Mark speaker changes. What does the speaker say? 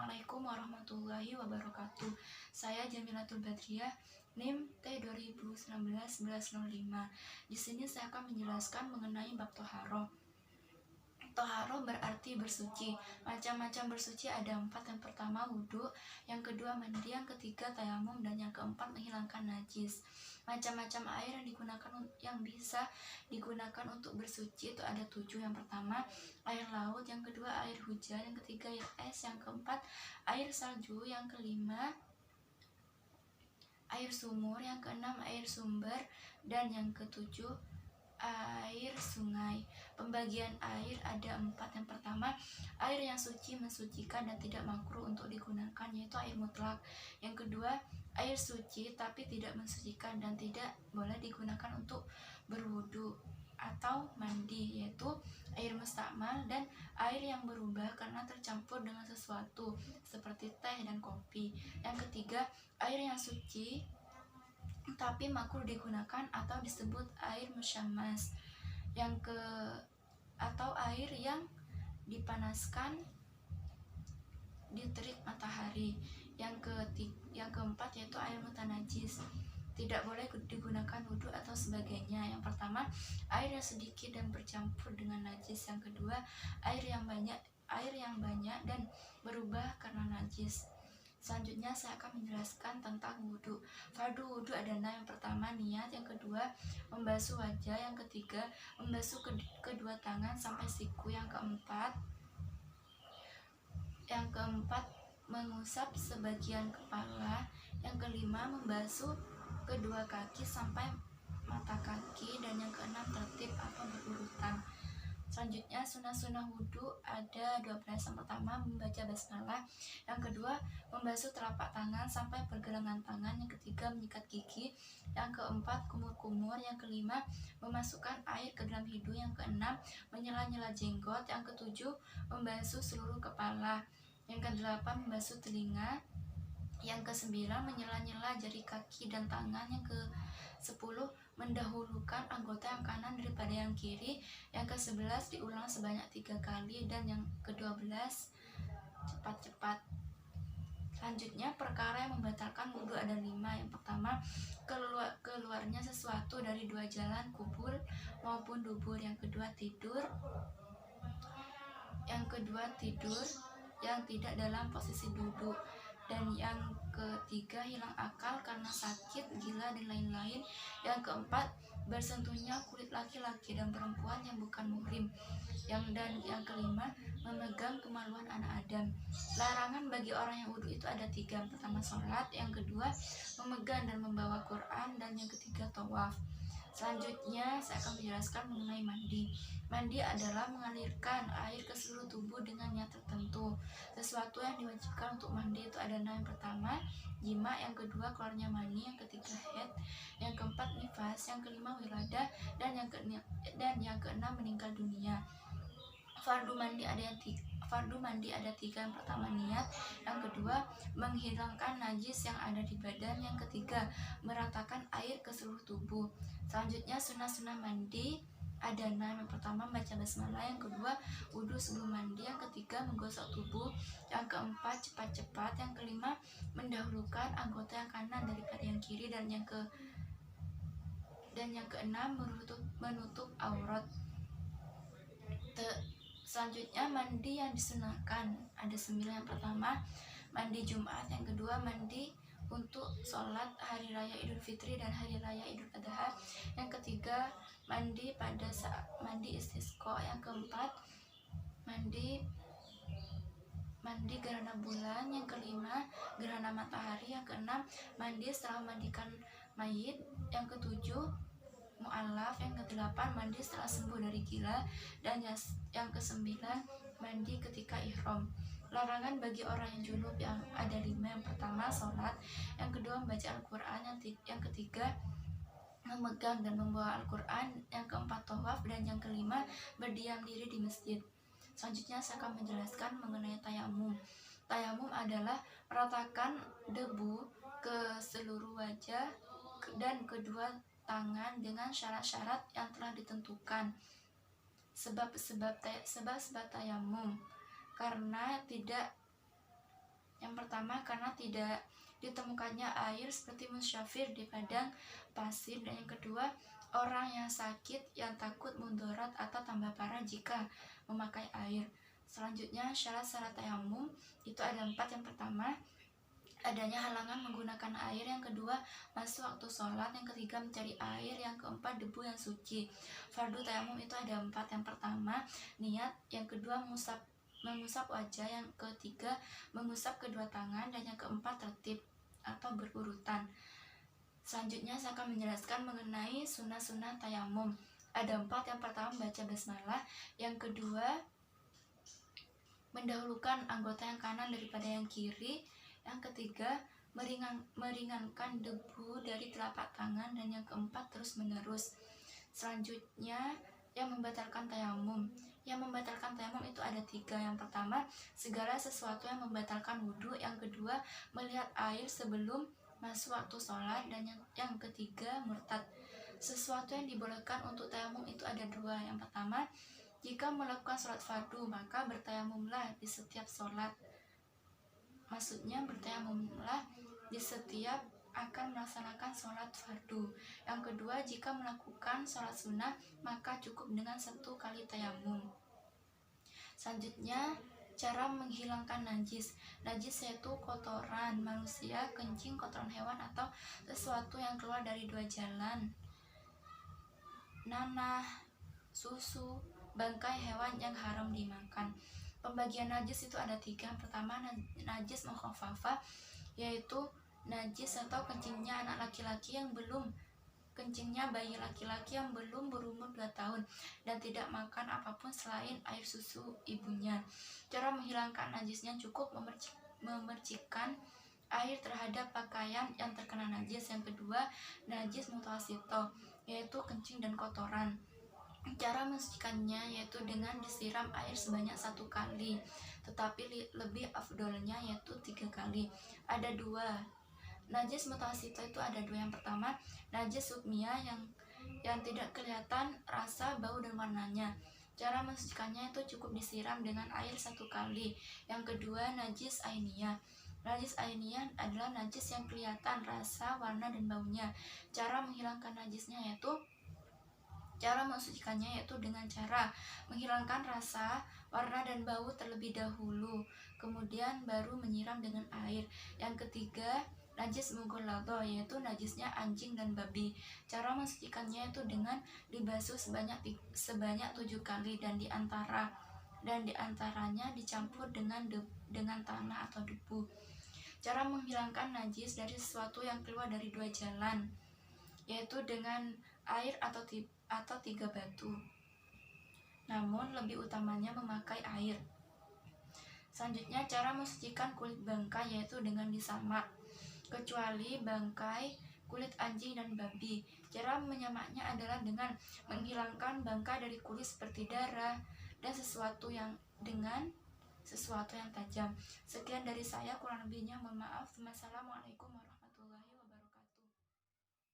Speaker 1: Assalamualaikum warahmatullahi wabarakatuh. Saya Jamilatul Badriah, NIM T2019-1105. Di sini saya akan menjelaskan mengenai bab toharo. Toharo berarti bersuci. Macam-macam bersuci ada 4. Yang pertama wudhu, yang kedua mandi, yang ketiga tayamum, dan yang keempat menghilangkan najis. Macam-macam air yang bisa digunakan untuk bersuci itu ada 7. Yang pertama air laut, yang kedua air hujan, yang ketiga air es, yang keempat air salju, yang kelima air sumur, yang keenam air sumber, dan yang ketujuh air sungai. Pembagian air ada 4. Yang pertama air yang suci, mensucikan dan tidak makruh untuk digunakan, yaitu air mutlak. Yang kedua air suci tapi tidak mensucikan dan tidak boleh digunakan untuk berwudu atau mandi, yaitu air mustakmal dan air yang berubah karena tercampur dengan sesuatu seperti teh dan kopi. Yang ketiga air yang suci tapi makruh digunakan atau disebut air musyammas, atau air yang dipanaskan di terik matahari. Yang keempat yaitu air mutanajis, tidak boleh digunakan wudhu atau sebagainya. Yang pertama air yang sedikit dan bercampur dengan najis. Yang kedua air yang banyak dan berubah karena najis. Selanjutnya saya akan menjelaskan tentang wudhu. Fardu wudhu ada 6. Yang pertama niat, yang kedua membasuh wajah, yang ketiga membasuh kedua tangan sampai siku, yang keempat mengusap sebagian kepala, yang kelima membasuh kedua kaki sampai mata kaki, dan yang keenam tertib atau berurutan. Selanjutnya sunah-sunah wudhu ada 12. Yang pertama membaca basmalah, yang kedua membasuh telapak tangan sampai pergelangan tangan, yang ketiga menyikat gigi, yang keempat kumur-kumur, yang kelima memasukkan air ke dalam hidung, yang keenam menyela-nyela jenggot, yang ketujuh membasuh seluruh kepala, yang kedelapan membasuh telinga, yang kesembilan menyela-nyela jari kaki dan tangan, yang ke-10 mendahulukan anggota yang kanan daripada yang kiri, yang ke-11 diulang sebanyak 3 kali, dan yang ke-12 cepat-cepat. Selanjutnya perkara yang membatalkan wudhu ada 5. Yang pertama keluarnya sesuatu dari 2 jalan, kubur maupun dubur. Yang kedua tidur yang tidak dalam posisi duduk, dan yang ketiga hilang akal karena sakit, gila, dan lain-lain. Yang keempat bersentuhnya kulit laki-laki dan perempuan yang bukan muhrim. Dan yang kelima memegang kemaluan anak Adam. Larangan bagi orang yang wudhu itu ada 3. Yang pertama sholat, yang kedua memegang dan membawa Quran, dan yang ketiga tawaf. Selanjutnya saya akan menjelaskan mengenai mandi. Mandi adalah mengalirkan air ke seluruh tubuh dengan niat tertentu. Sesuatu yang diwajibkan untuk mandi itu ada 6. Yang pertama jima, yang kedua keluarnya mani, yang ketiga haid, yang keempat nifas, yang kelima wiladah, dan yang keenam meninggal dunia. Fardu mandi ada 3. Yang pertama niat, yang kedua menghilangkan najis yang ada di badan, yang ketiga meratakan air ke seluruh tubuh. Selanjutnya sunah-sunah mandi ada 6. Yang pertama baca basmalah, yang kedua wudhu sebelum mandi, yang ketiga menggosok tubuh, yang keempat cepat-cepat, yang kelima mendahulukan anggota yang kanan daripada yang kiri, dan yang keenam menutup aurat. Selanjutnya mandi yang disunahkan ada 9. Yang pertama mandi Jumat, yang kedua mandi untuk sholat hari raya Idul Fitri dan hari raya Idul Adha, yang ketiga mandi pada saat mandi istisqa, yang keempat mandi gerhana bulan, yang kelima gerhana matahari, yang keenam mandi setelah memandikan mayit, yang ketujuh mu'alaf, yang kedelapan mandi setelah sembuh dari gila, dan yang kesembilan mandi ketika ihram. Larangan bagi orang yang junub yang ada 5. Yang pertama sholat, yang kedua membaca Al-Quran, yang ketiga memegang dan membawa Al-Quran, yang keempat tawaf, dan yang kelima berdiam diri di masjid. Selanjutnya saya akan menjelaskan mengenai tayamum. Tayamum adalah meratakan debu ke seluruh wajah dan kedua tangan dengan syarat-syarat yang telah ditentukan. Sebab tayamum karena tidak Yang pertama, karena tidak ditemukannya air seperti musyafir di padang pasir. Dan yang kedua, orang yang sakit yang takut mudarat atau tambah parah jika memakai air. Selanjutnya, syarat-syarat tayamum itu ada 4. Yang pertama, adanya halangan menggunakan air. Yang kedua, masuk waktu sholat. Yang ketiga, mencari air. Yang keempat, debu yang suci. Fardu tayamum itu ada 4. Yang pertama, niat. Yang kedua, mengusap wajah. Yang ketiga, mengusap kedua tangan. Dan yang keempat, tertib atau berurutan. Selanjutnya saya akan menjelaskan mengenai sunnah-sunnah tayamum. Ada 4. Yang pertama, baca basmalah. Yang kedua, mendahulukan anggota yang kanan daripada yang kiri. Yang ketiga, meringankan debu dari telapak tangan. Dan yang keempat, terus menerus. Selanjutnya, yang membatalkan tayamum. Yang membatalkan tayamum itu ada 3. Yang pertama, segala sesuatu yang membatalkan wudhu. Yang kedua, melihat air sebelum masuk waktu sholat. Dan yang ketiga, murtad. Sesuatu yang dibolehkan untuk tayamum itu ada 2. Yang pertama, jika melakukan sholat fardu, maka bertayamumlah di setiap sholat. Maksudnya bertayamumlah di setiap akan melaksanakan sholat fardu. Yang kedua, jika melakukan sholat sunnah, maka cukup dengan 1 kali tayamum. Selanjutnya, cara menghilangkan najis. Najis yaitu kotoran manusia, kencing, kotoran hewan, atau sesuatu yang keluar dari 2 jalan. Nanah, susu, bangkai hewan yang haram dimakan. Pembagian najis itu ada 3. Yang pertama, najis mukhaffafah, yaitu najis atau kencingnya anak laki-laki yang belum kencingnya bayi laki-laki yang belum berumur 2 tahun dan tidak makan apapun selain air susu ibunya. Cara menghilangkan najisnya cukup memercikkan air terhadap pakaian yang terkena najis. Yang kedua, najis mutawasito, yaitu kencing dan kotoran. Cara mensucikannya yaitu dengan disiram air sebanyak 1 kali, tetapi lebih afdolnya yaitu 3 kali. Ada 2. Najis mutawasito itu ada 2. Yang pertama, najis hukmiyah yang tidak kelihatan rasa, bau, dan warnanya. Cara mensucikannya itu cukup disiram dengan air 1 kali. Yang kedua, najis ainiyah. Najis ainiyah adalah najis yang kelihatan rasa, warna, dan baunya. Cara menghilangkan najisnya yaitu cara mensucikannya yaitu dengan cara menghilangkan rasa, warna, dan bau terlebih dahulu, kemudian baru menyiram dengan air. Yang ketiga, najis mughalladhah, yaitu najisnya anjing dan babi. Cara mensucikannya itu dengan dibasuh sebanyak 7 kali dan diantaranya dicampur dengan tanah atau debu. Cara menghilangkan najis dari sesuatu yang keluar dari 2 jalan, yaitu dengan air atau 3 batu. Namun lebih utamanya memakai air. Selanjutnya, cara mensucikan kulit bangkai yaitu dengan disamak, kecuali bangkai, kulit anjing, dan babi. Cara menyamaknya adalah dengan menghilangkan bangkai dari kulit seperti darah dan sesuatu yang tajam. Sekian dari saya, kurang lebihnya mohon maaf. Wassalamualaikum warahmatullahi wabarakatuh.